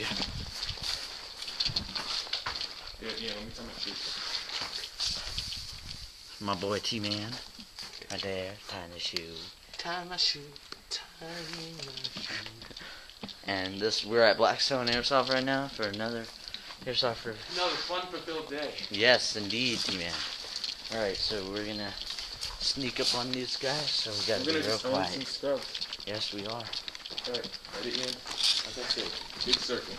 you. Yeah, let me tie my shoe. My boy T-Man. Right there, tying the shoe. Tie my shoe. Tying my shoe. And we're at Blackstone Airsoft right now for another airsoft for... Another fun-fulfilled day. Yes, indeed, T-Man. Alright, so we're gonna sneak up on these guys, so we gotta be real quiet. Some stuff. Yes, we are. Alright, ready in. Like I said, big circle.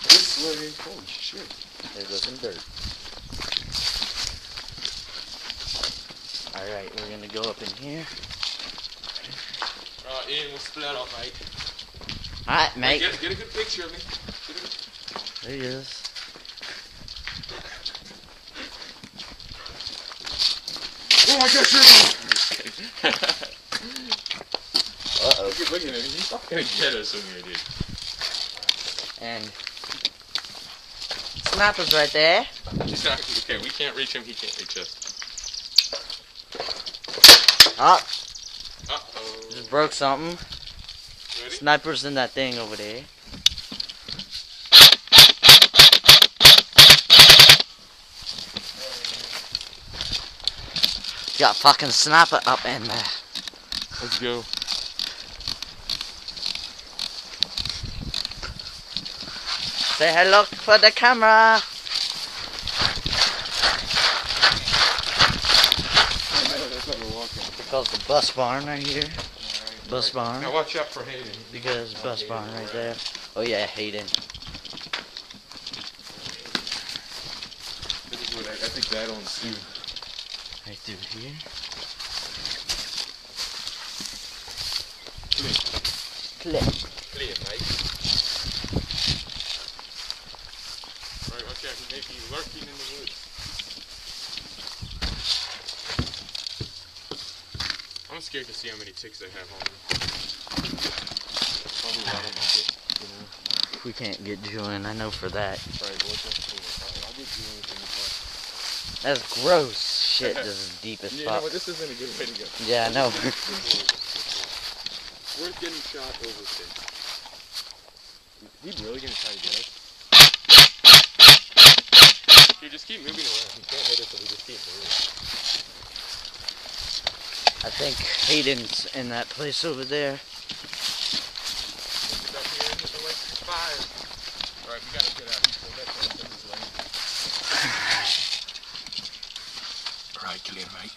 This way. Holy shit. There goes some dirt. Alright, we're gonna go up in here. Ian, we'll split out, mate. Alright, mate. Get a good picture of me. There he is. Oh my gosh, you're Uh-oh. Look at him. He's not gonna get us in here, dude. And sniper's right there. He's not, okay, we can't reach him, he can't reach us. Oh, Uh-oh. just broke something. Ready? Sniper's in that thing over there. Got fucking sniper up in there. Let's go. Say hello for the camera. Because the bus barn right here. Bus barn. Now watch out for Hayden. Because bus barn right there. Oh yeah, Hayden. This is what I think that on Sue. Right through here. Click. Clear, mate. Alright, watch out, he may be lurking in the woods. I'm scared to see how many ticks they have on me. Probably a lot of them, you know. We can't get Julian, I know for that. Right, watch out. I'll get you in the park. That's gross. Shit, this is deep as You fuck. know what, this isn't a good way to go. Yeah, I know. We're getting shot over ticks. Is he really gonna try to get us? Dude, just keep moving around. He can't hit us if we just keep moving. I think Hayden's in that place over there. He's up here in the electric fire. Alright, we gotta get out. So that's in this lane. Alright, kill him, mate.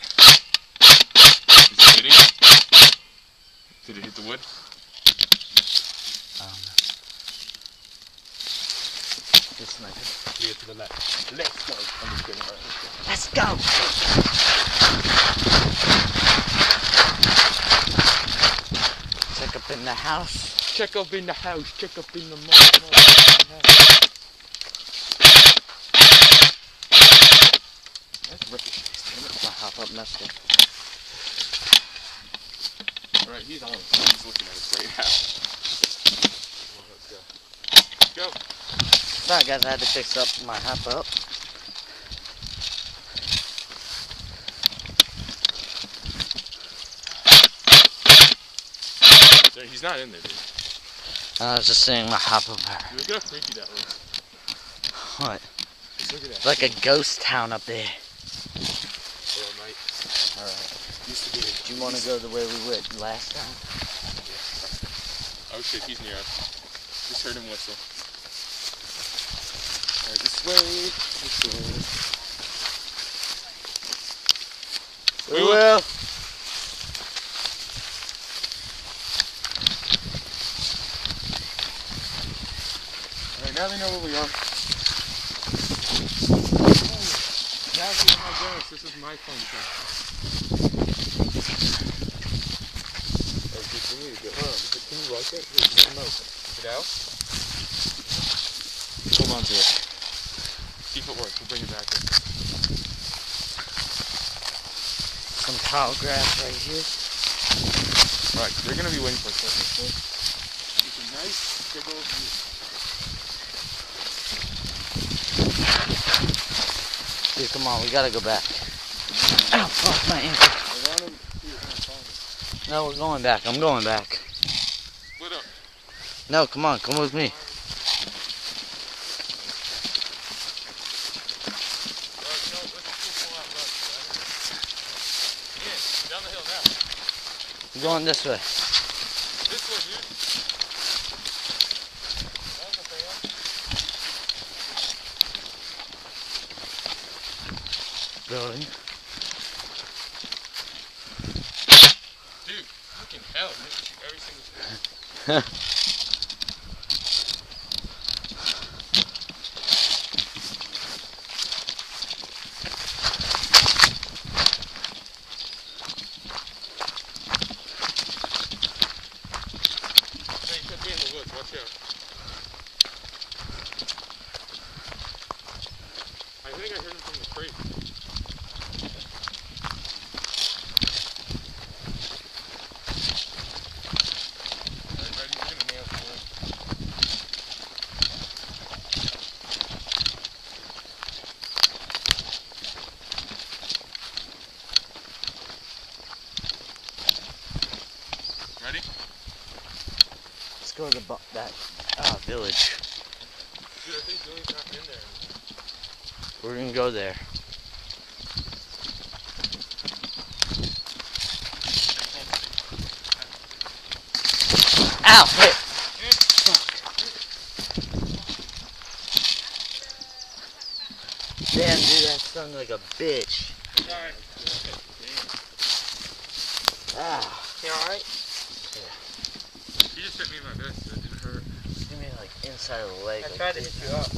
Is it hitting? Did it hit the wood? This sniper. Clear to the left. Let's go. I'm just kidding. Alright, let's go. Let's go! Check up in the house. Check up in the house. Check up in the house. That's ricochet. My hop up messed up. Alright, he's on. He's looking at us right now. Come on, let's go. Go. Sorry guys, I had to fix up my hop up. He's not in there, dude. I was just saying my hop up. Dude, look how freaky that was. What? Just look at that. It's like a ghost town up there. Hello, mate. Alright. Used to be. Do you want to go to where we went last time? Oh shit, he's near us. Just heard him whistle. Alright, this way. We will. Alright, now they know where we are. Now if you know how gross, this is my phone thing. Can you like it? No. Get out? Hold on to it. See if it works. We'll bring it back in. Some tall grass right here. Right, they're going to be waiting for us. It's a nice big old view. Dude, come on, we gotta go back. Ow, fuck my ankle. No, we're going back. I'm going back. Split up. No, come on, come with me. going this way. This way, dude. Building. Dude, fucking hell, man. Shoot every single thing. Hey, you could be in the woods. Watch out. I think I heard him from the crate. Alright, buddy, you're gonna nail this one. Ready? Let's go to that village. Dude, I think Billy's not in there. We're gonna go there. Ow! Hit! Fuck. Damn, dude, that stung like a bitch. Sorry. Ah. You alright? He just hit me in my vest, so it didn't hurt. Give me like inside of the leg. I like tried to this. hit you up.